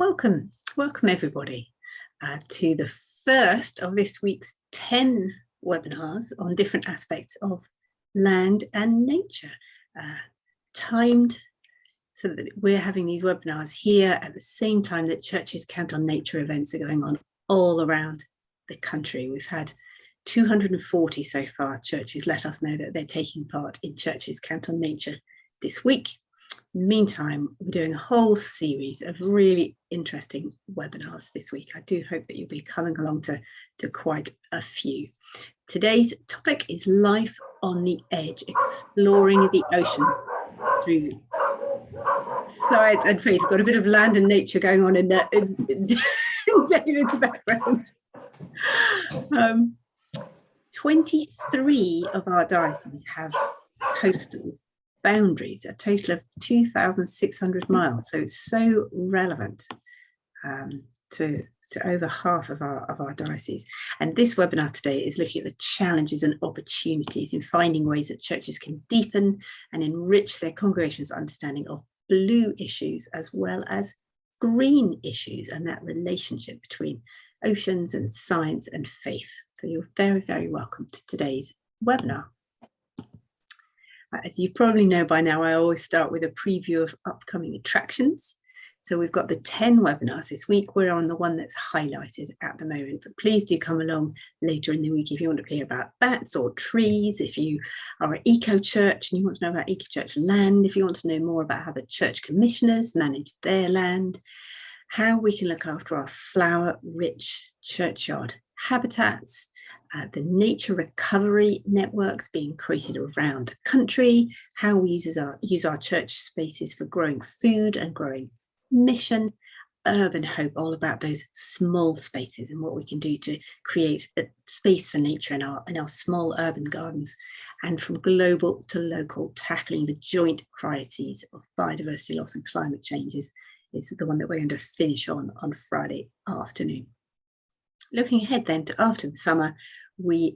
Welcome everybody to the first of this week's 10 webinars on different aspects of land and nature, timed so that we're having these webinars here at the same time that Churches Count on Nature events are going on all around the country. We've had 240 so far churches let us know that they're taking part in Churches Count on Nature this week. Meantime, we're doing a whole series of really interesting webinars this week. I do hope that you'll be coming along to quite a few. Today's topic is life on the edge, exploring the ocean through science and faith. We've got a bit of land and nature going on in David's background. 23 of our dioceses have coastal boundaries, a total of 2,600 miles. So it's so relevant to over half of our diocese. And this webinar today is looking at the challenges and opportunities in finding ways that churches can deepen and enrich their congregation's understanding of blue issues as well as green issues and that relationship between oceans and science and faith. So you're very, very welcome to today's webinar. As you probably know by now, I always start with a preview of upcoming attractions. So we've got the 10 webinars this week. We're on the one that's highlighted at the moment, but please do come along later in the week if you want to hear about bats or trees, if you are an eco-church and you want to know about eco-church land, if you want to know more about how the church commissioners manage their land, how we can look after our flower-rich churchyard habitats, the nature recovery networks being created around the country, how we use our church spaces for growing food and growing mission, urban hope, all about those small spaces and what we can do to create a space for nature in our small urban gardens, and from global to local, tackling the joint crises of biodiversity loss and climate changes is the one that we're going to finish on Friday afternoon. Looking ahead then to after the summer, we've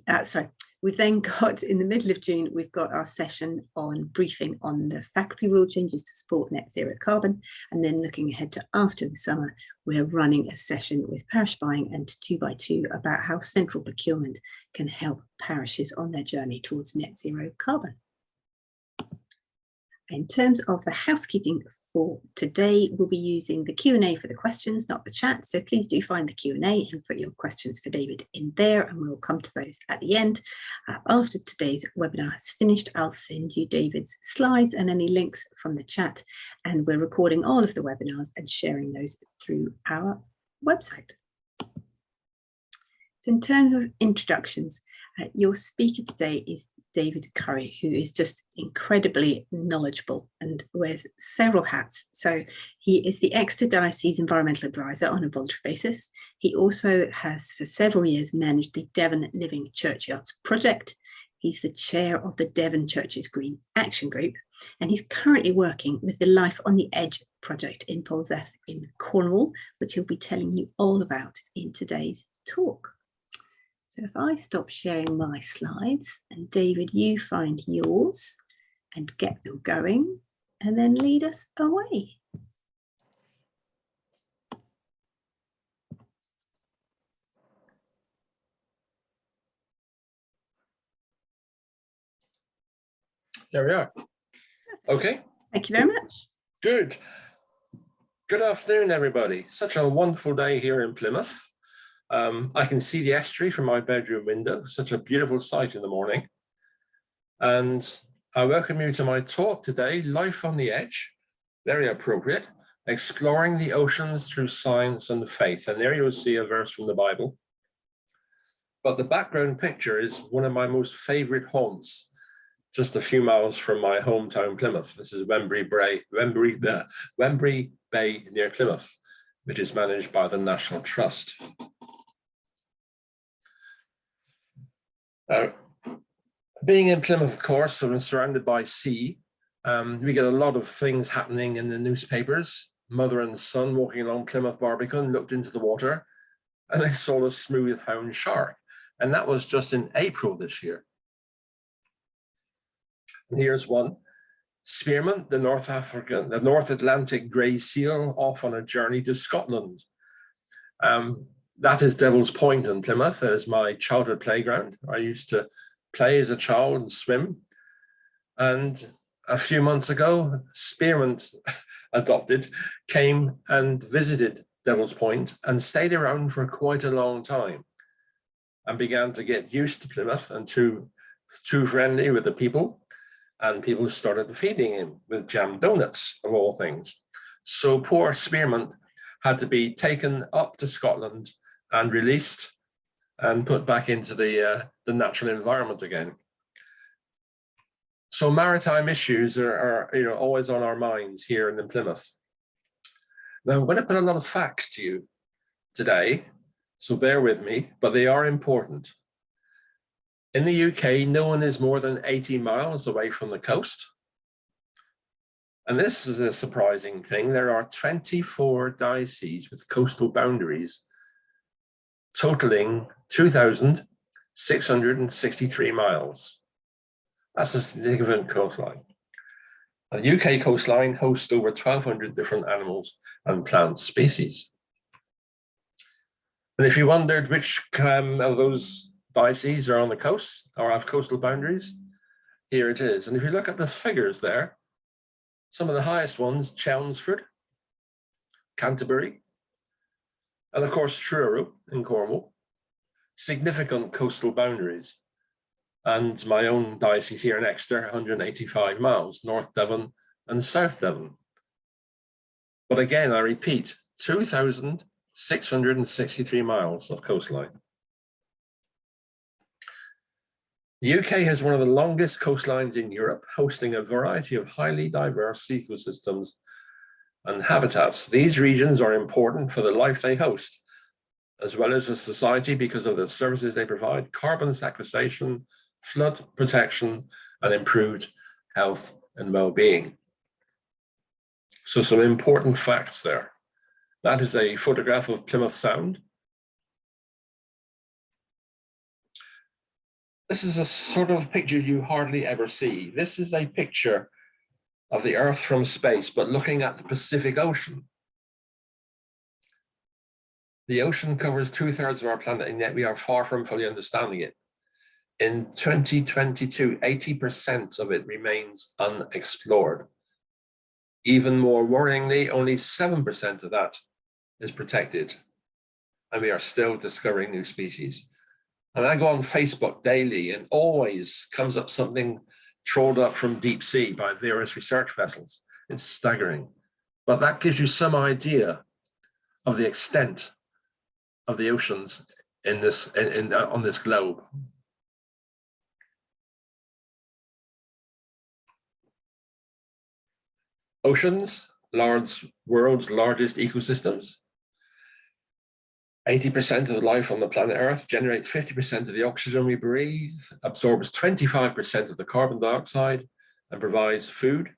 then got, in the middle of June, we've got our session on briefing on the faculty rule changes to support net zero carbon. And then looking ahead to after the summer, we're running a session with parish buying and 2x2 about how central procurement can help parishes on their journey towards net zero carbon. In terms of the housekeeping for today, we'll be using the Q&A for the questions, not the chat. So please do find the Q&A and put your questions for David in there, and we'll come to those at the end. After today's webinar has finished, I'll send you David's slides and any links from the chat. And we're recording all of the webinars and sharing those through our website. So in terms of introductions, your speaker today is David Curry, who is just incredibly knowledgeable and wears several hats. So he is the Exeter Diocese Environmental Advisor on a voluntary basis. He also has for several years managed the Devon Living Churchyards project. He's the chair of the Devon Churches Green Action Group, and he's currently working with the Life on the Edge project in Polzeath in Cornwall, which he'll be telling you all about in today's talk. So if I stop sharing my slides and David, you find yours and get them going and then lead us away. There we are. Okay. Thank you very much. Good. Good afternoon, everybody. Such a wonderful day here in Plymouth. I can see the estuary from my bedroom window, such a beautiful sight in the morning. And I welcome you to my talk today, Life on the Edge, very appropriate, exploring the oceans through science and faith. And there you'll see a verse from the Bible. But the background picture is one of my most favorite haunts, just a few miles from my hometown, Plymouth. This is Wembury Bay near Plymouth, which is managed by the National Trust. Being in Plymouth, of course, I'm surrounded by sea. We get a lot of things happening in the newspapers. Mother and son walking along Plymouth Barbican looked into the water and they saw a smooth hound shark. And that was just in April this year. And here's one Spearmint, the North Atlantic grey seal, off on a journey to Scotland. That is Devil's Point in Plymouth. That is my childhood playground. I used to play as a child and swim. And a few months ago, Spearmint adopted, came and visited Devil's Point and stayed around for quite a long time and began to get used to Plymouth and too friendly with the people. And people started feeding him with jam donuts, of all things. So poor Spearmint had to be taken up to Scotland and released and put back into the natural environment again. So maritime issues are always on our minds here in Plymouth. Now, I'm going to put a lot of facts to you today, so bear with me, but they are important. In the UK, no one is more than 80 miles away from the coast. And this is a surprising thing. There are 24 dioceses with coastal boundaries, totaling 2,663 miles. That's a significant coastline. The UK coastline hosts over 1,200 different animals and plant species. And if you wondered which of those dioceses are on the coast or have coastal boundaries, here it is. And if you look at the figures there, some of the highest ones, Chelmsford, Canterbury, and of course Truro in Cornwall, significant coastal boundaries. And my own diocese here in Exeter, 185 miles, North Devon and South Devon. But again, I repeat, 2,663 miles of coastline. The UK has one of the longest coastlines in Europe, hosting a variety of highly diverse ecosystems and habitats. These regions are important for the life they host, as well as the society because of the services they provide, carbon sequestration, flood protection, and improved health and well-being. So some important facts there. That is a photograph of Plymouth Sound. This is a sort of picture you hardly ever see. This is a picture of the Earth from space, but looking at the Pacific Ocean. The ocean covers 2/3 of our planet, and yet we are far from fully understanding it. In 2022, 80% of it remains unexplored. Even more worryingly, only 7% of that is protected, and we are still discovering new species. And I go on Facebook daily and always comes up something trawled up from deep sea by various research vessels. It's staggering, but that gives you some idea of the extent of the oceans in this on this globe. Oceans, world's largest ecosystems. 80% of the life on the planet Earth, generate 50% of the oxygen we breathe, absorbs 25% of the carbon dioxide, and provides food,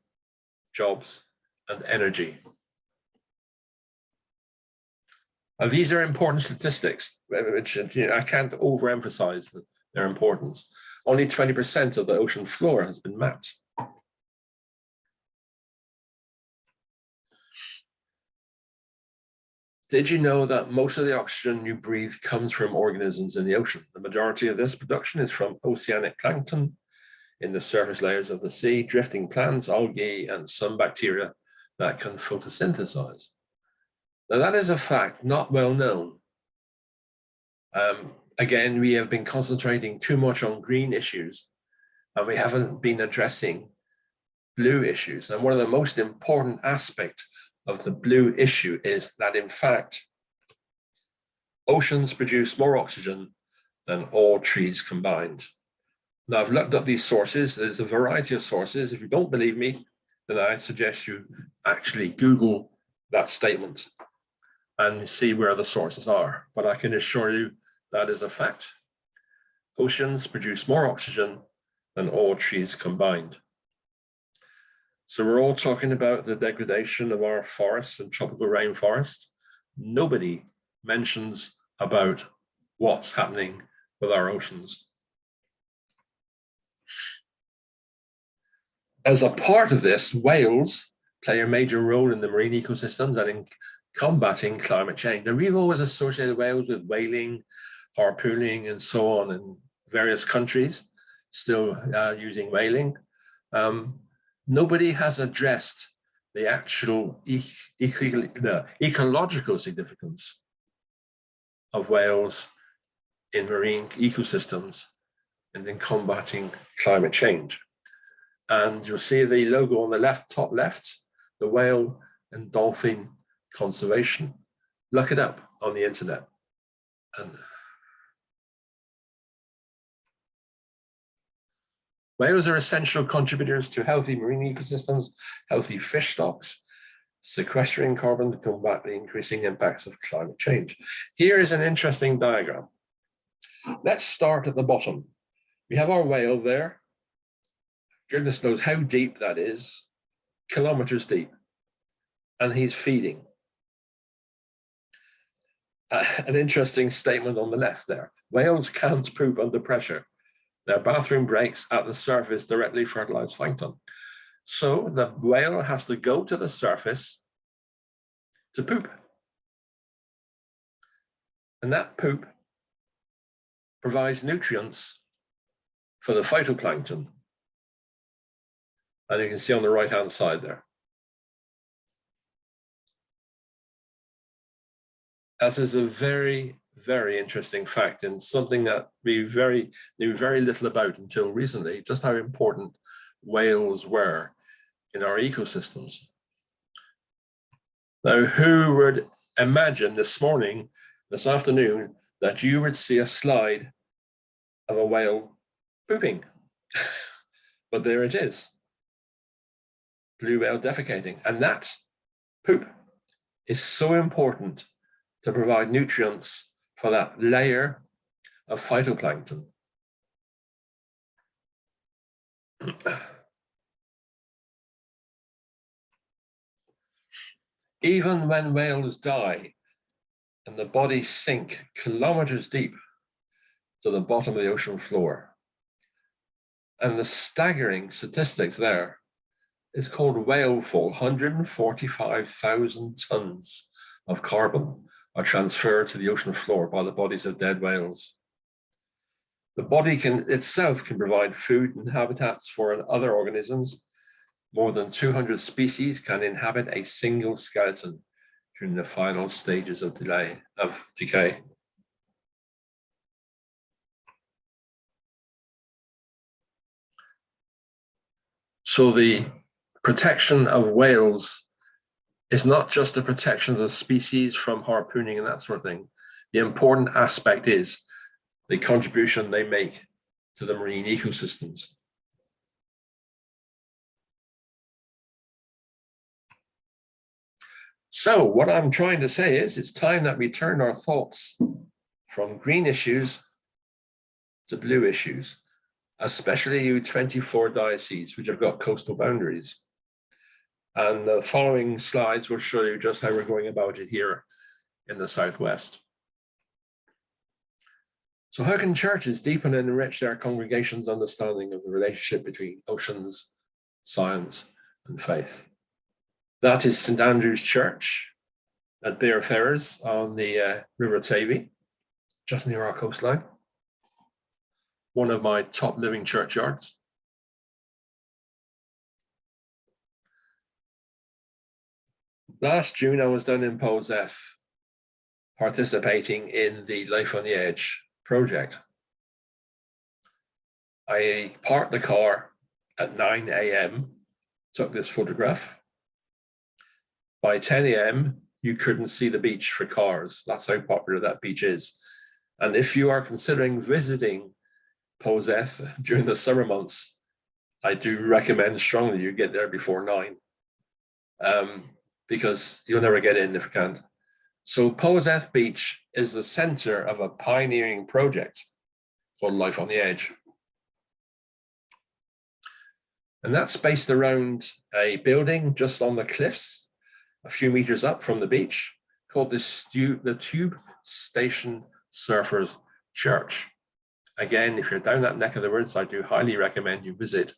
jobs, and energy. And these are important statistics, which I can't overemphasize their importance. Only 20% of the ocean floor has been mapped. Did you know that most of the oxygen you breathe comes from organisms in the ocean? The majority of this production is from oceanic plankton in the surface layers of the sea, drifting plants, algae, and some bacteria that can photosynthesize. Now that is a fact not well known. Again, we have been concentrating too much on green issues, and we haven't been addressing blue issues. And one of the most important aspects of the blue issue is that, in fact, oceans produce more oxygen than all trees combined. Now, I've looked up these sources. There's a variety of sources. If you don't believe me, then I suggest you actually Google that statement and see where the sources are. But I can assure you that is a fact. Oceans produce more oxygen than all trees combined. So we're all talking about the degradation of our forests and tropical rainforests. Nobody mentions about what's happening with our oceans. As a part of this, whales play a major role in the marine ecosystems and in combating climate change. And we've always associated whales with whaling, harpooning, and so on in various countries, still using whaling. Nobody has addressed the actual ecological significance of whales in marine ecosystems and in combating climate change. And you'll see the logo on the left, top left, the Whale and Dolphin Conservation. Look it up on the internet. And whales are essential contributors to healthy marine ecosystems, healthy fish stocks, sequestering carbon to combat the increasing impacts of climate change. Here is an interesting diagram. Let's start at the bottom. We have our whale there. Goodness knows how deep that is, kilometers deep. And he's feeding. An interesting statement on the left there. Whales can't poop under pressure. Their bathroom breaks at the surface directly fertilize plankton. So the whale has to go to the surface to poop. And that poop provides nutrients for the phytoplankton. And you can see on the right-hand side there. This is a very, very interesting fact and something that we knew very little about until recently, just how important whales were in our ecosystems. Now, who would imagine this afternoon, that you would see a slide of a whale pooping? But there it is. Blue whale defecating. And that poop is so important to provide nutrients for that layer of phytoplankton. Even when whales die and the bodies sink kilometers deep to the bottom of the ocean floor, and the staggering statistics there is called whale fall, 145,000 tons of carbon are transferred to the ocean floor by the bodies of dead whales. The body itself can provide food and habitats for other organisms. More than 200 species can inhabit a single skeleton during the final stages of decay. So the protection of whales is not just the protection of the species from harpooning and that sort of thing. The important aspect is the contribution they make to the marine ecosystems. So what I'm trying to say is it's time that we turn our thoughts from green issues to blue issues, especially you 24 dioceses, which have got coastal boundaries. And the following slides will show you just how we're going about it here in the Southwest. So how can churches deepen and enrich their congregations' understanding of the relationship between oceans, science, and faith? That is St. Andrew's Church at Bear Ferrers on the River Tavy, just near our coastline. One of my top living churchyards. Last June, I was down in PLYMOUTH participating in the Life on the Edge project. I parked the car at 9 a.m., took this photograph. By 10 a.m., you couldn't see the beach for cars. That's how popular that beach is. And if you are considering visiting PLYMOUTH during the summer months, I do recommend strongly you get there before 9. Because you'll never get in if you can't. So PLYMOUTH Beach is the center of a pioneering project called Life on the Edge. And that's based around a building just on the cliffs, a few meters up from the beach, called the Tube Station Surfers Church. Again, if you're down that neck of the woods, I do highly recommend you visit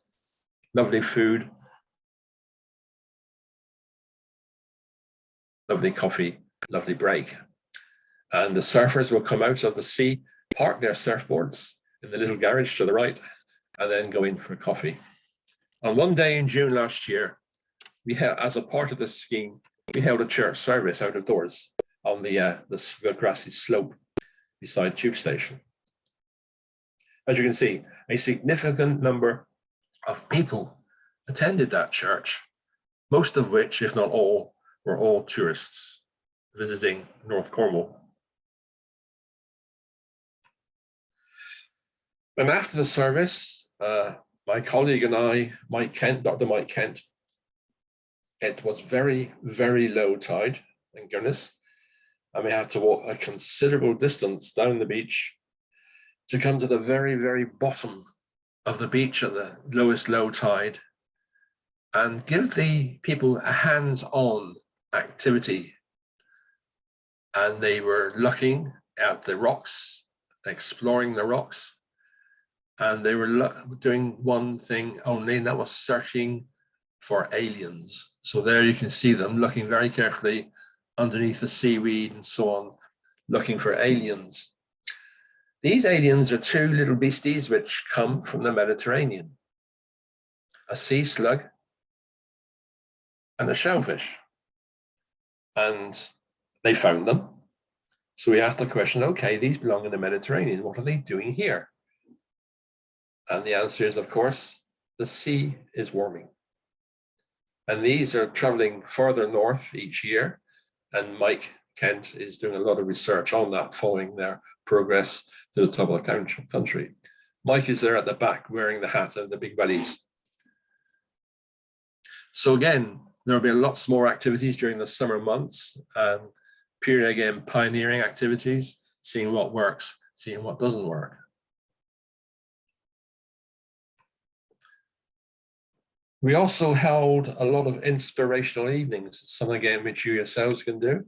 lovely food, lovely coffee, lovely break. And the surfers will come out of the sea, park their surfboards in the little garage to the right, and then go in for coffee. On one day in June last year, we had, as a part of this scheme, we held a church service out of doors on the grassy slope beside Tube Station. As you can see, a significant number of people attended that church, most of which, if not all, were all tourists visiting North Cornwall. And after the service, my colleague and I, Dr. Mike Kent, it was very, very low tide, thank goodness, and we had to walk a considerable distance down the beach to come to the very, very bottom of the beach at the lowest low tide and give the people a hands-on activity. And they were looking at the rocks, exploring the rocks, and they were doing one thing only, and that was searching for aliens. So there you can see them looking very carefully underneath the seaweed and so on, looking for aliens. These aliens are two little beasties which come from the Mediterranean: a sea slug and a shellfish. And they found them. So we asked the question, okay, these belong in the Mediterranean. What are they doing here? And the answer is, of course, the sea is warming. And these are traveling further north each year. And Mike Kent is doing a lot of research on that, following their progress to the top of the country. Mike is there at the back wearing the hat and the big bellies. So again, there will be lots more activities during the summer months. Period again, pioneering activities, seeing what works, seeing what doesn't work. We also held a lot of inspirational evenings, some again which you yourselves can do.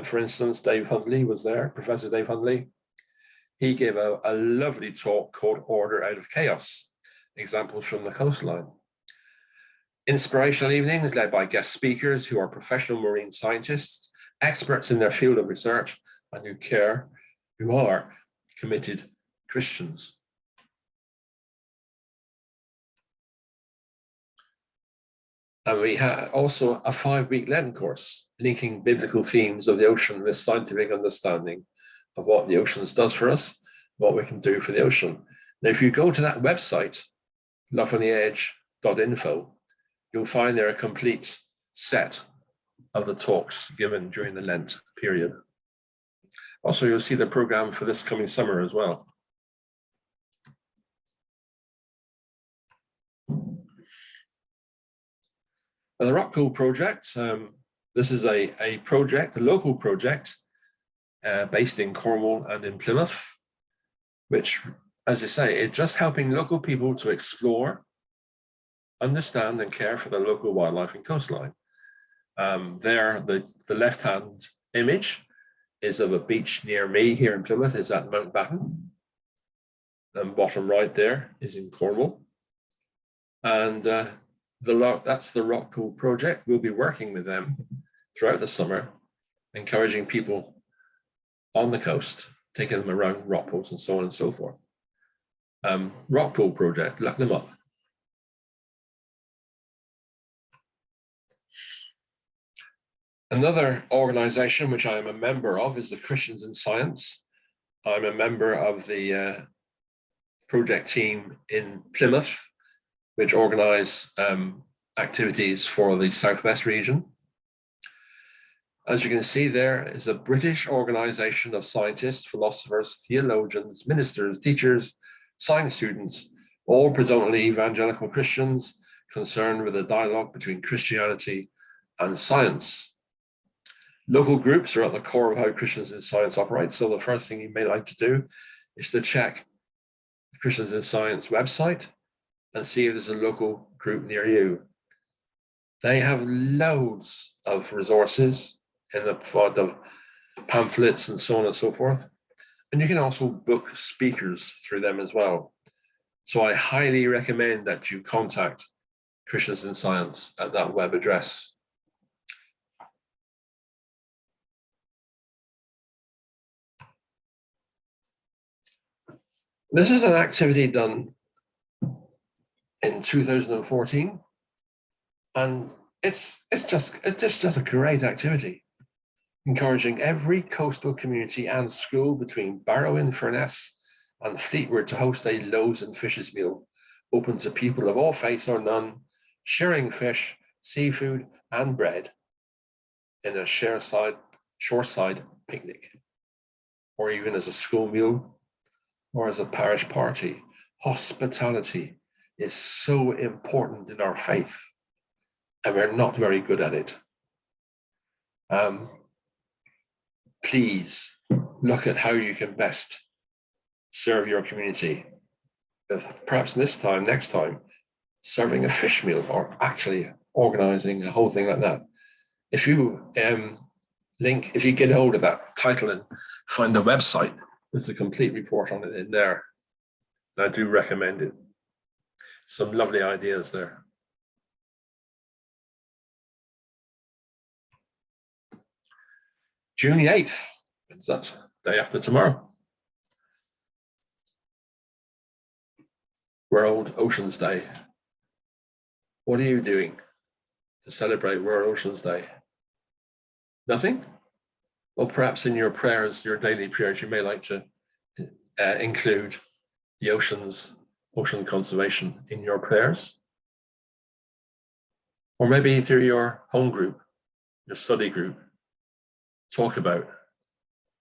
For instance, Dave Hundley was there, Professor Dave Hundley. He gave a lovely talk called Order Out of Chaos, examples from the coastline. Inspirational evenings led by guest speakers who are professional marine scientists, experts in their field of research, and who are committed Christians. And we had also a 5-week Lenten course linking biblical themes of the ocean with scientific understanding of what the oceans does for us, what we can do for the ocean. Now, if you go to that website, loveontheedge.info, you'll find there a complete set of the talks given during the Lent period. Also, you'll see the program for this coming summer as well. Now, the Rock Pool project, this is a local project based in Cornwall and in Plymouth, which, as you say, it's just helping local people to explore, understand and care for the local wildlife and coastline. There, the left-hand image is of a beach near me here in Plymouth, is at Mountbatten. And bottom right there is in Cornwall. And that's the Rock Pool project. We'll be working with them throughout the summer, encouraging people on the coast, taking them around rock pools and so on and so forth. Rock Pool project, look them up. Another organization which I am a member of is the Christians in Science. I'm a member of the project team in Plymouth, which organize activities for the Southwest region. As you can see, there is a British organization of scientists, philosophers, theologians, ministers, teachers, science students, all predominantly evangelical Christians concerned with the dialogue between Christianity and science. Local groups are at the core of how Christians in Science operate. So the first thing you may like to do is to check the Christians in Science website and see if there's a local group near you. They have loads of resources in the form of pamphlets and so on and so forth. And you can also book speakers through them as well. So I highly recommend that you contact Christians in Science at that web address. This is an activity done in 2014, and it's just a great activity, encouraging every coastal community and school between Barrow-in-Furness and Fleetwood to host a loaves and fishes meal open to people of all faiths or none, sharing fish, seafood, and bread in a shoreside picnic, or even as a school meal, or as a parish party. Hospitality is so important in our faith, and we're not very good at it. Please look at how you can best serve your community. Perhaps next time, serving a fish meal, or actually organizing a whole thing like that. If you get hold of that title and find the website, there's a complete report on it in there. And I do recommend it. Some lovely ideas there. June the 8th, that's day after tomorrow. World Oceans Day. What are you doing to celebrate World Oceans Day? Nothing? Well, perhaps in your prayers, your daily prayers, you may like to include the ocean conservation in your prayers. Or maybe through your home group, your study group, talk about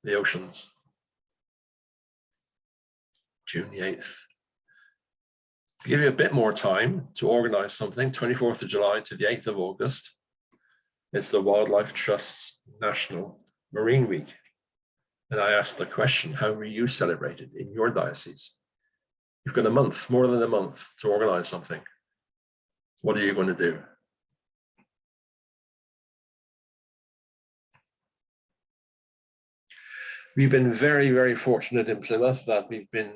the oceans. June the 8th. To give you a bit more time to organize something, 24th of July to the 8th of August, it's the Wildlife Trust's National Marine Week. And I asked the question, how will you celebrate it in your diocese? You've got a month, more than a month, to organize something. What are you going to do? We've been very, very fortunate in Plymouth that we've been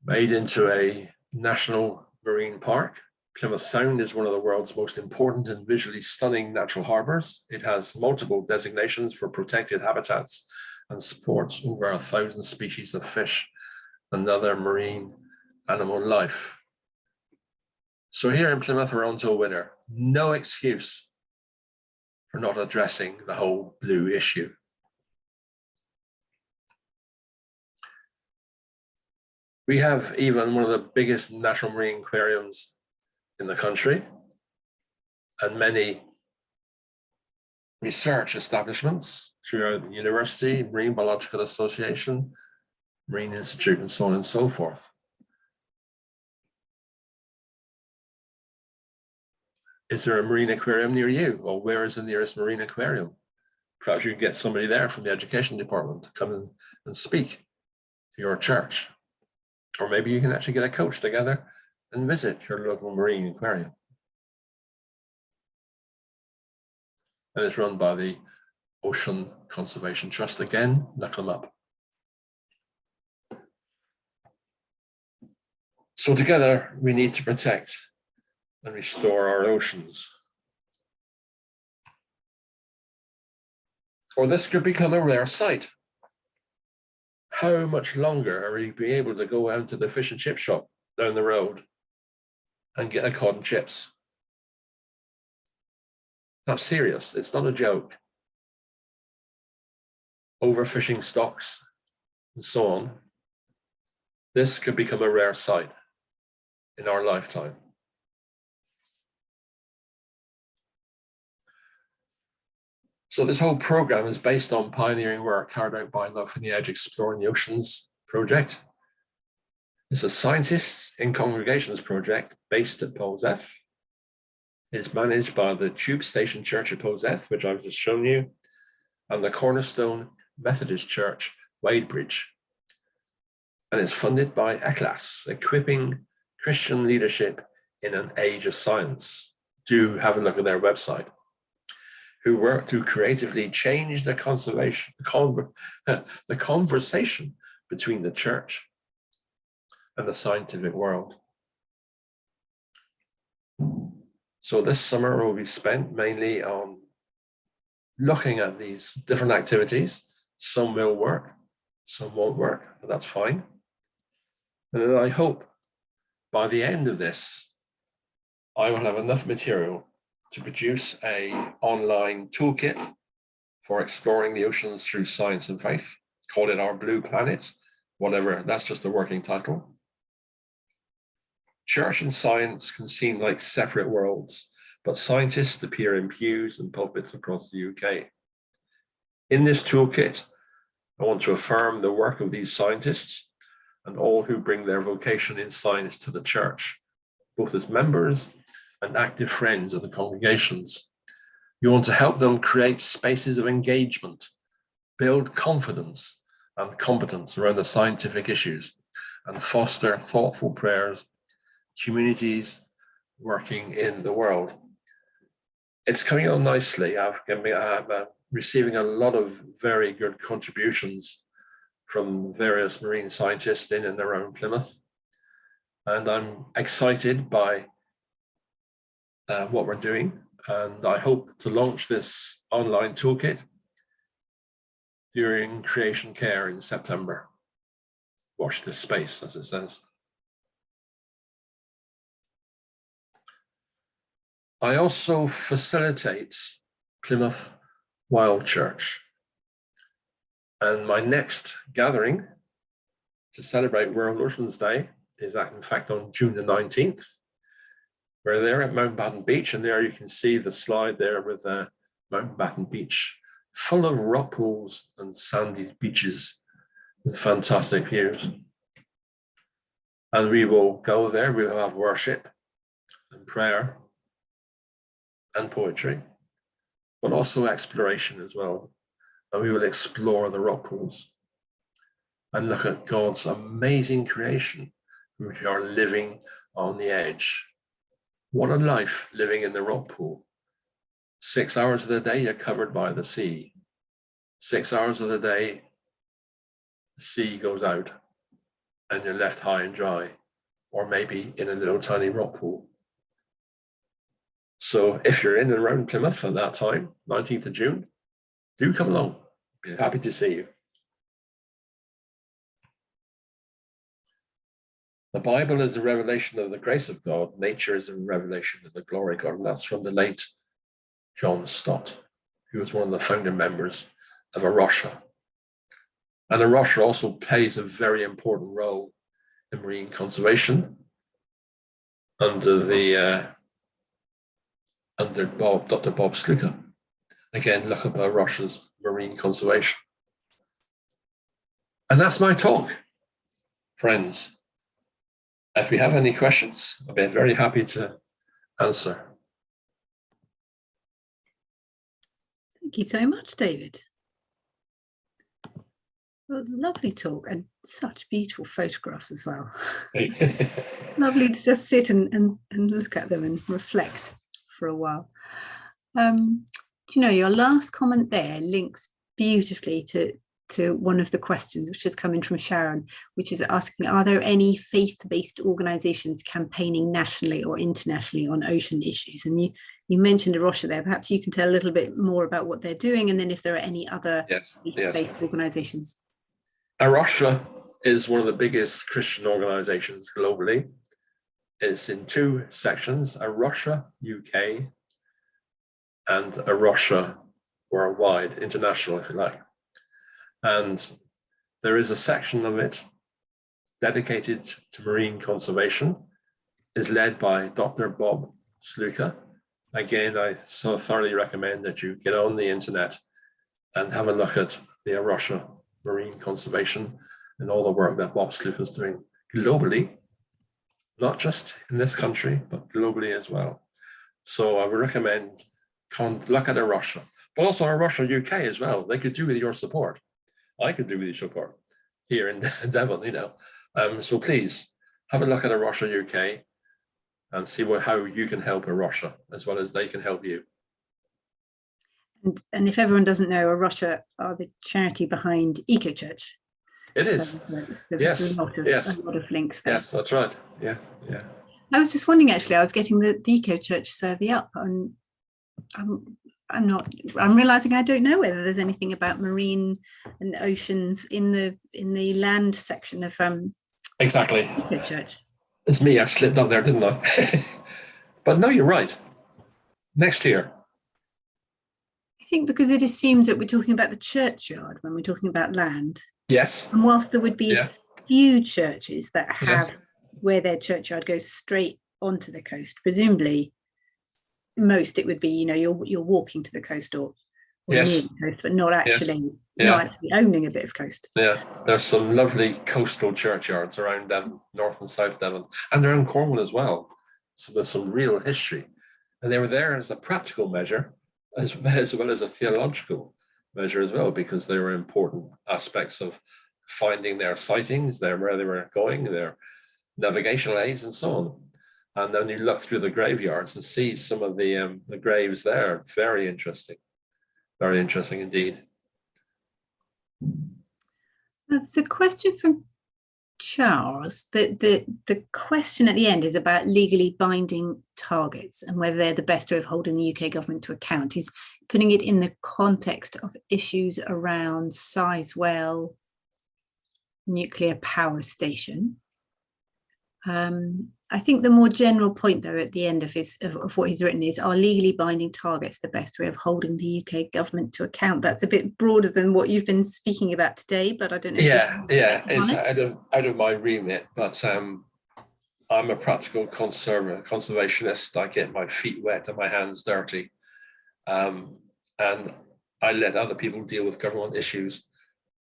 made into a national marine park. Plymouth Sound is one of the world's most important and visually stunning natural harbors. It has multiple designations for protected habitats and supports over 1,000 species of fish and other marine animal life. So here in Plymouth, we're on to a winner. No excuse for not addressing the whole blue issue. We have even one of the biggest natural marine aquariums in the country, and many research establishments throughout the university, Marine Biological Association, Marine Institute, and so on and so forth. Is there a marine aquarium near you? Or where is the nearest marine aquarium? Perhaps you can get somebody there from the education department to come in and speak to your church. Or maybe you can actually get a coach together and visit your local marine aquarium. And it's run by the Ocean Conservation Trust. Again, look them up. So together, we need to protect and restore our oceans. Or this could become a rare sight. How much longer are we be able to go out to the fish and chip shop down the road and get a cod and chips? I'm serious, it's not a joke. Overfishing stocks and so on. This could become a rare sight in our lifetime. So this whole program is based on pioneering work carried out by Love from the Edge Exploring the Oceans project. It's a scientists in congregations project based at Polzeath. It's managed by the Tube Station Church at Polzeath, which I've just shown you, and the Cornerstone Methodist Church, Wadebridge. And it's funded by ECLAS, Equipping Christian Leadership in an Age of Science. Do have a look at their website. Who work to creatively change the conversation between the church and the scientific world. So this summer will be spent mainly on looking at these different activities. Some will work, some won't work, but that's fine. And then I hope by the end of this, I will have enough material to produce an online toolkit for exploring the oceans through science and faith. Call it our Blue Planet, whatever, that's just the working title. Church and science can seem like separate worlds, but scientists appear in pews and pulpits across the UK. In this toolkit, I want to affirm the work of these scientists and all who bring their vocation in science to the church, both as members and active friends of the congregations. You want to help them create spaces of engagement, build confidence and competence around the scientific issues, and foster thoughtful prayers, communities working in the world. It's coming on nicely. I'm receiving a lot of very good contributions from various marine scientists in and around Plymouth. And I'm excited by what we're doing. And I hope to launch this online toolkit during Creation Care in September. Watch this space, as it says. I also facilitate Plymouth Wild Church. And my next gathering to celebrate World Oceans Day is in fact on June the 19th. We're there at Mountbatten Beach, and there you can see the slide there with Mountbatten Beach, full of rock pools and sandy beaches with fantastic views. And we will go there, we will have worship and prayer and poetry, but also exploration as well. And we will explore the rock pools and look at God's amazing creation, which we are living on the edge. What a life living in the rock pool. 6 hours of the day, you're covered by the sea. 6 hours of the day, the sea goes out and you're left high and dry, or maybe in a little tiny rock pool. So if you're in and around Plymouth at that time, 19th of June, do come along. Be happy to see you. The Bible is a revelation of the grace of God. Nature is a revelation of the glory of God. And that's from the late John Stott, who was one of the founding members of A Rocha. And A Rocha also plays a very important role in marine conservation under Dr. Bob Sluka. Again, look up A Rocha's marine conservation. And that's my talk, friends. If we have any questions, I'll be very happy to answer. Thank you so much, David. Well, lovely talk and such beautiful photographs as well. Lovely to just sit and look at them and reflect for a while. Do you know, your last comment there links beautifully to one of the questions which has come in from Sharon, which is asking, are there any faith-based organisations campaigning nationally or internationally on ocean issues? And you mentioned A Rocha there. Perhaps you can tell a little bit more about what they're doing, and then if there are any other faith-based organisations. A Rocha is one of the biggest Christian organisations globally. It's in two sections, A Rocha UK and A Rocha worldwide, international, if you like. And there is a section of it dedicated to marine conservation, is led by Dr. Bob Sluka. Again, I so thoroughly recommend that you get on the internet and have a look at the A Rocha marine conservation and all the work that Bob Sluka is doing globally, not just in this country, but globally as well. So I would recommend look at A Rocha, but also A Rocha UK as well. They could do with your support. I could do with your support here in Devon, you know. So please have a look at A Rocha UK and see how you can help A Rocha as well as they can help you. And if everyone doesn't know, A Rocha are the charity behind EcoChurch. It So, is. so there's Yes. a Yes. lot of links there. Yes, that's right. Yeah. Yeah. I was just wondering, actually, I was getting the Eco Church survey up, and I'm realizing I don't know whether there's anything about marine and oceans in the land section of Exactly. Eco Church. It's me. I slipped up there, didn't I? But no, you're right. Next year. I think because it assumes that we're talking about the churchyard when we're talking about land. Yes. And whilst there would be Yeah. a few churches that have Yes. where their churchyard goes straight onto the coast, presumably most it would be, you're walking to the coast or near Yes. the coast, but not Yes. actually Yeah. owning a bit of coast. Yeah. There's some lovely coastal churchyards around Devon, North and South Devon, and they're in Cornwall as well. So there's some real history. And they were there as a practical measure as well as a theological measure as well, because they were important aspects of finding their sightings, where they were going, their navigational aids and so on. And then you look through the graveyards and see some of the graves there. Very interesting indeed. That's a question from Charles. The question at the end is about legally binding targets and whether they're the best way of holding the UK government to account. He's putting it in the context of issues around Sizewell nuclear power station. I think the more general point, though, at the end of what he's written is, are legally binding targets the best way of holding the UK government to account? That's a bit broader than what you've been speaking about today, but I don't know. Yeah, it's out of my remit, but I'm a practical conservationist. I get my feet wet and my hands dirty, and I let other people deal with government issues.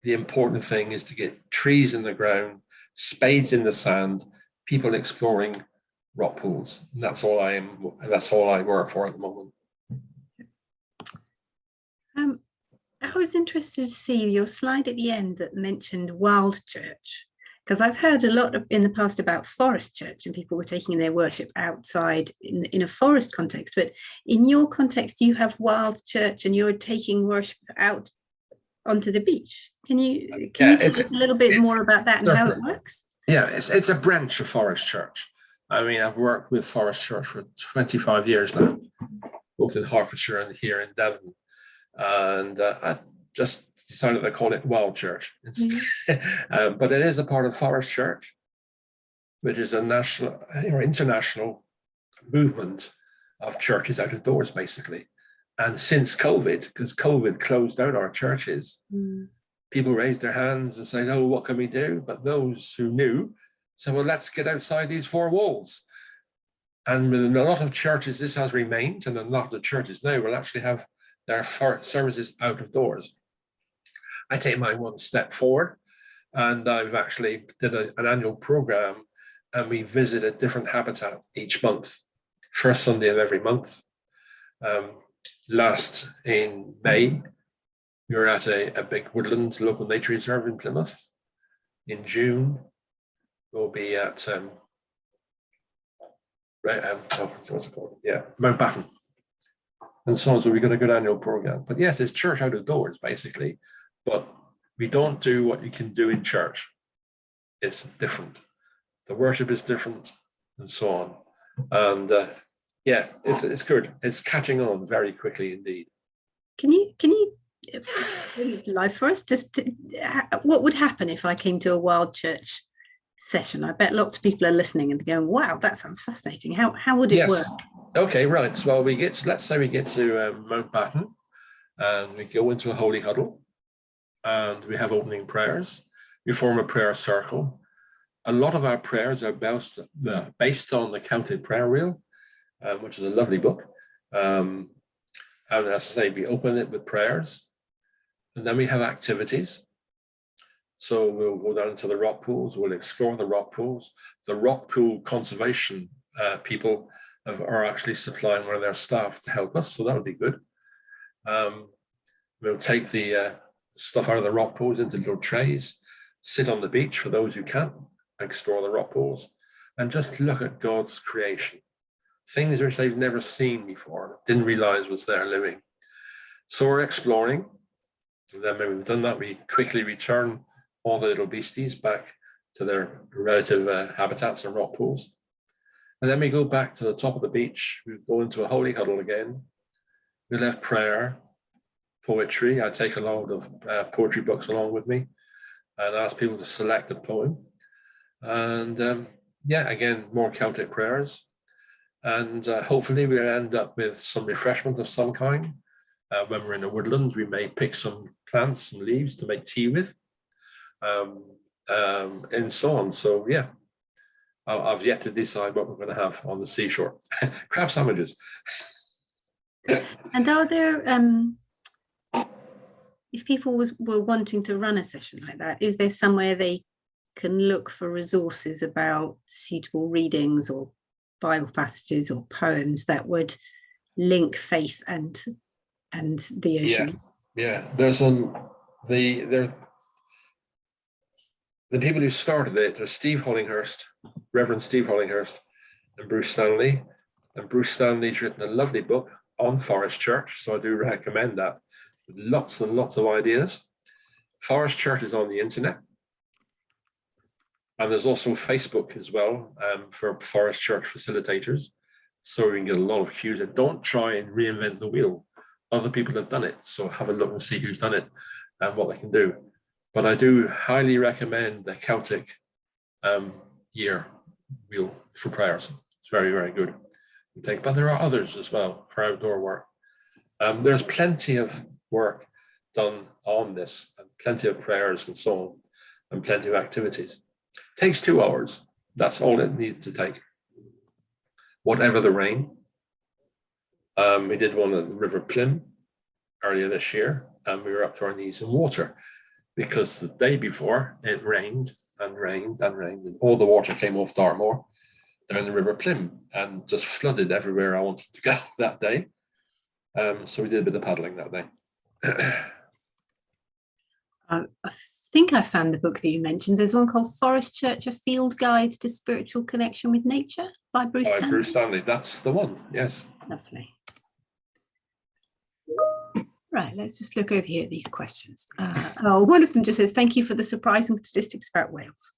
The important thing is to get trees in the ground, spades in the sand, people exploring rock pools. And that's all I am. That's all I work for at the moment. I was interested to see your slide at the end that mentioned wild church, because I've heard a lot in the past about forest church and people were taking their worship outside in a forest context. But in your context, you have wild church and you're taking worship out onto the beach. Can you talk a little bit more about that and how it works? Yeah, it's a branch of Forest Church. I mean, I've worked with Forest Church for 25 years now, both in Hertfordshire and here in Devon. And I just decided to call it Wild Church instead. But it is a part of Forest Church, which is a national or international movement of churches out of doors, basically. And since COVID, because COVID closed down our churches, people raised their hands and said, oh, what can we do? But those who knew said, well, let's get outside these four walls. And in a lot of churches, this has remained, and a lot of the churches now will actually have their services out of doors. I take my one step forward, and I've actually did an annual program, and we visit a different habitat each month, first Sunday of every month. Last in May, we were at a big woodland local nature reserve in Plymouth. In June, we'll be at what's it called? Yeah, Mountbatten. And so on. So we've got a good annual program. But yes, it's church out of doors, basically. But we don't do what you can do in church. It's different. The worship is different, and so on. And yeah, it's good. It's catching on very quickly indeed. Can you live for us? What would happen if I came to a wild church session? I bet lots of people are listening and going, wow, that sounds fascinating. How would it work? Okay, right. Well, let's say we get to Mountbatten, and we go into a holy huddle, and we have opening prayers. We form a prayer circle. A lot of our prayers are based on the Celtic prayer wheel, which is a lovely book. And as I say, we open it with prayers, and then we have activities. So we'll go down to the rock pools. We'll explore the rock pools. The rock pool conservation people are actually supplying one of their staff to help us, so that'll be good. We'll take the stuff out of the rock pools into little trays, sit on the beach for those who can, explore the rock pools, and just look at God's creation. Things which they've never seen before, didn't realize was there living. So we're exploring. And then when we've done that, we quickly return all the little beasties back to their relative habitats and rock pools. And then we go back to the top of the beach. We go into a holy huddle again. We'll have prayer, poetry. I take a lot of poetry books along with me and ask people to select a poem. And yeah, again, more Celtic prayers. And hopefully we'll end up with some refreshment of some kind. When we're in the woodland, we may pick some plants and leaves to make tea with, and so on. So yeah, I've yet to decide what we're going to have on the seashore. Crab sandwiches. And are there, if people were wanting to run a session like that, is there somewhere they can look for resources about suitable readings or Bible passages or poems that would link faith and the ocean? Yeah. There's the people who started it. There's Steve Hollinghurst, Reverend Steve Hollinghurst, and Bruce Stanley. And Bruce Stanley's written a lovely book on Forest Church, so I do recommend that. With lots and lots of ideas. Forest Church is on the internet. And there's also Facebook as well for Forest Church facilitators. So we can get a lot of cues. And don't try and reinvent the wheel. Other people have done it. So have a look and see who's done it and what they can do. But I do highly recommend the Celtic year wheel for prayers. It's very, very good. But there are others as well for outdoor work. There's plenty of work done on this, and plenty of prayers and so on, and plenty of activities. It takes 2 hours. That's all it needs to take. Whatever the rain. We did one at the River Plym earlier this year, and we were up to our knees in water because the day before it rained and rained and rained, and all the water came off Dartmoor down the River Plym and just flooded everywhere I wanted to go that day. So we did a bit of paddling that day. I think I found the book that you mentioned. There's one called Forest Church, A Field Guide to Spiritual Connection with Nature by Bruce Stanley. Bruce Stanley, that's the one, yes. Lovely. Right, let's just look over here at these questions. One of them just says, thank you for the surprising statistics about whales.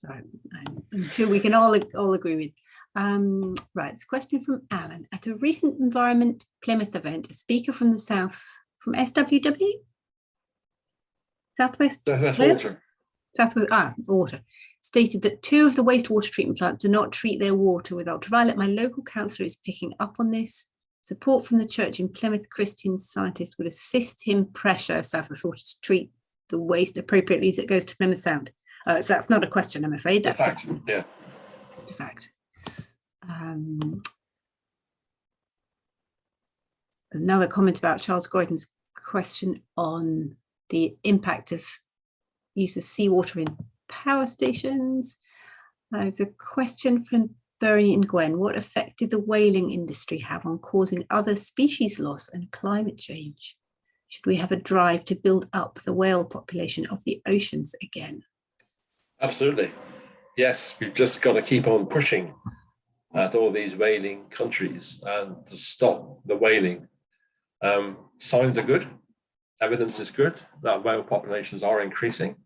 I'm sure we can all agree with. Right, it's a question from Alan. At a recent Environment Plymouth event, a speaker from the south, from SWW? Southwest Water. Southwest Water, stated that 2 of the wastewater treatment plants do not treat their water with ultraviolet. My local councillor is picking up on this. Support from the church in Plymouth Christian Scientist would assist him pressure Southwest Water to treat the waste appropriately as it goes to Plymouth Sound. So that's not a question, I'm afraid. That's a fact. Yeah. A fact. Another comment about Charles Gordon's question on the impact of use of seawater in power stations. There's a question from Bernie and Gwen. What effect did the whaling industry have on causing other species loss and climate change? Should we have a drive to build up the whale population of the oceans again? Absolutely. Yes, we've just got to keep on pushing at all these whaling countries and to stop the whaling. Signs are good. Evidence is good that whale populations are increasing,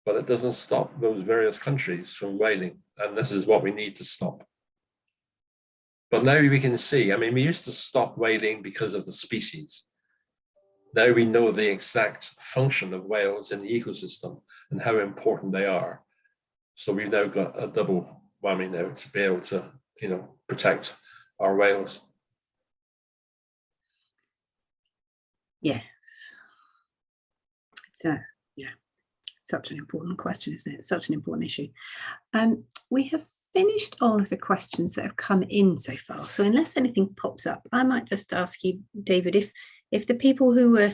but it doesn't stop those various countries from whaling. And this is what we need to stop. But now we can see, I mean, we used to stop whaling because of the species. Now we know the exact function of whales in the ecosystem and how important they are. So we've now got a double whammy now to be able to, protect our whales. Yes. It's such an important question, isn't it? Such an important issue. We have finished all of the questions that have come in so far. So unless anything pops up, I might just ask you, David, if the people who were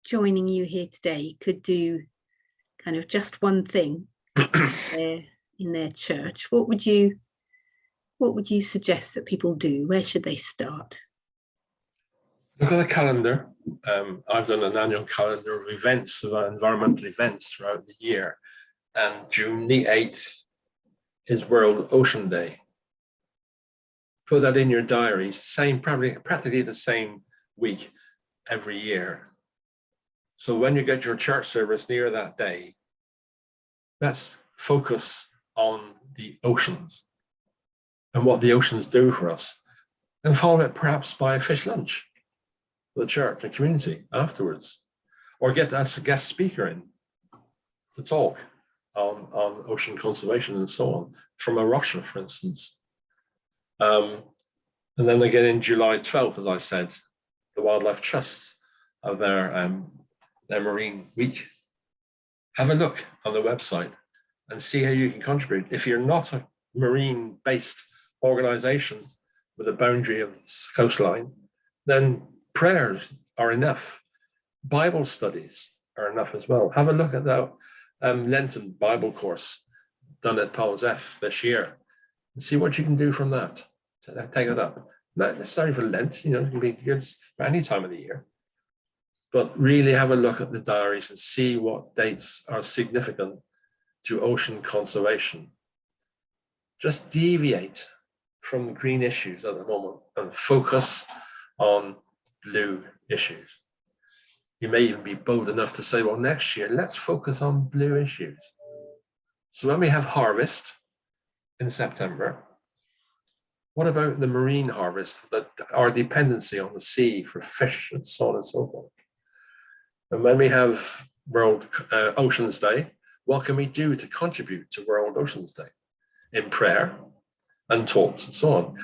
joining you here today could do kind of just one thing in their church, what would you suggest that people do? Where should they start? Look at the calendar. I've done an annual calendar of events, of environmental events throughout the year. And June the 8th is World Ocean Day. Put that in your diaries, practically the same week every year. So when you get your church service near that day, let's focus on the oceans and what the oceans do for us, and follow it perhaps by a fish lunch for the church and community afterwards, or get us a guest speaker in to talk on ocean conservation and so on, from a Russia, for instance. And then again in July 12th, as I said, the Wildlife Trusts have their Marine Week. Have a look on the website and see how you can contribute. If you're not a marine-based organization with a boundary of the coastline, then prayers are enough. Bible studies are enough as well. Have a look at that Lenten Bible course done at Paul's F this year and see what you can do from that. Take it up. Not necessarily for Lent, you know, it can be good for any time of the year. But really have a look at the diaries and see what dates are significant to ocean conservation. Just deviate from green issues at the moment and focus on blue issues. You may even be bold enough to say, well, next year, let's focus on blue issues. So when we have harvest in September, what about the marine harvest, our dependency on the sea for fish and so on and so forth? And when we have World Oceans Day, what can we do to contribute to World Oceans Day? In prayer and talks and so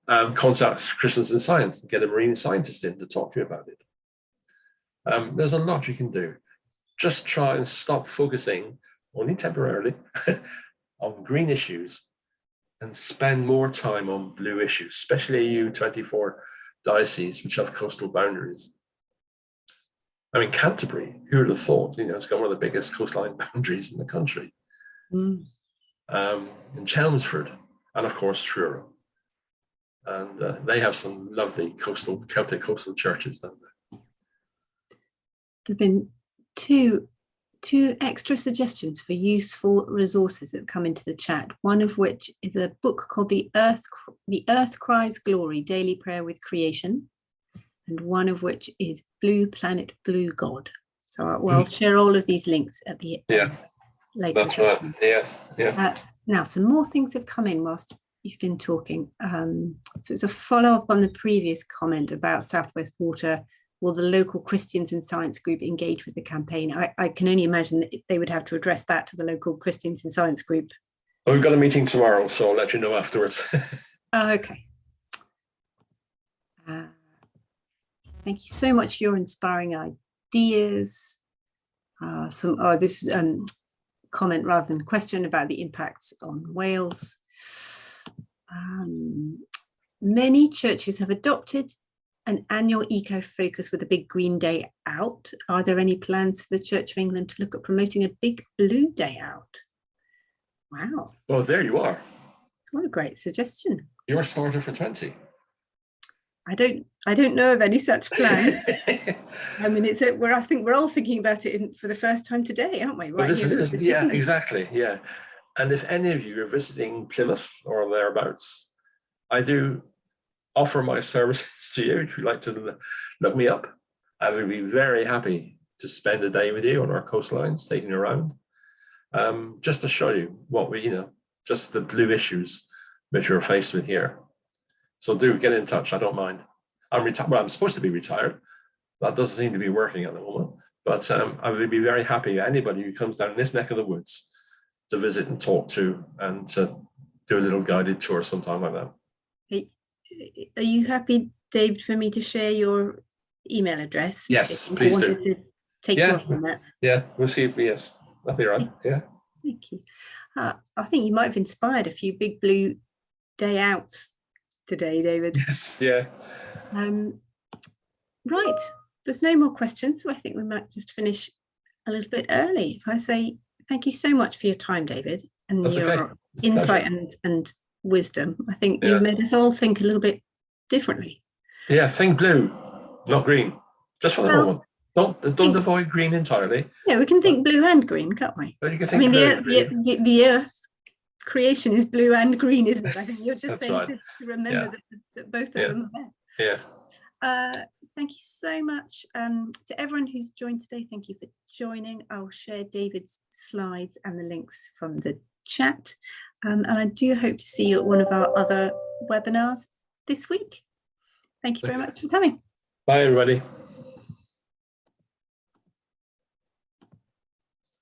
on. Contact Christians in Science and get a marine scientist in to talk to you about it. There's a lot you can do. Just try and stop focusing, only temporarily, on green issues and spend more time on blue issues, especially U24 dioceses, which have coastal boundaries. I mean, Canterbury, who would have thought, you know, it's got one of the biggest coastline boundaries in the country. In Chelmsford, and of course, Truro. And they have some lovely Celtic coastal churches down there. There have been two extra suggestions for useful resources that come into the chat, one of which is a book called The Earth Cries Glory, Daily Prayer with Creation, and one of which is Blue Planet, Blue God. So I'll share all of these links at the later. That's right. Yeah. Now, some more things have come in whilst you've been talking. So it's a follow-up on the previous comment about Southwest Water. Will the local Christians in Science group engage with the campaign? I can only imagine that they would have to address that to the local Christians in Science group. Well, we've got a meeting tomorrow, so I'll let you know afterwards. Okay. Thank you so much for your inspiring ideas. This comment rather than question about the impacts on Wales. Many churches have adopted an annual eco-focus with a big green day out. Are there any plans for the Church of England to look at promoting a big blue day out? Wow. Well, there you are. What a great suggestion. You're a starter for 20. I don't know of any such plan. I mean, I think we're all thinking about it for the first time today, aren't we? Right. Yeah, exactly. Yeah. And if any of you are visiting Plymouth or thereabouts, I do offer my services to you. If you'd like to look me up, I would be very happy to spend a day with you on our coastlines, taking you around, just to show you what just the blue issues which we're faced with here. So do get in touch. I don't mind. I'm supposed to be retired. That doesn't seem to be working at the moment. But I would be very happy, anybody who comes down this neck of the woods, to visit and talk to and to do a little guided tour sometime like that. Are you happy, Dave, for me to share your email address? Yes, please do. To take you up on that. Yeah, we'll see. Yes, that'll be right. Yeah. Thank you. I think you might have inspired a few big blue day outs today, David. Yes, yeah. Right, there's no more questions, so I think we might just finish a little bit early. If I say thank you so much for your time, David, and That's your okay. insight and wisdom. I think you've made us all think a little bit differently. Yeah, think blue, not green, just for the moment. Don't avoid green entirely. Yeah, we can think blue and green, can't we? But you can think the earth creation is blue and green, isn't it? I think you're just saying right. to remember that both of them are there. Yeah. thank you so much to everyone who's joined today. Thank you for joining. I'll share David's slides and the links from the chat. And I do hope to see you at one of our other webinars this week. Thank you very much for coming. Bye, everybody.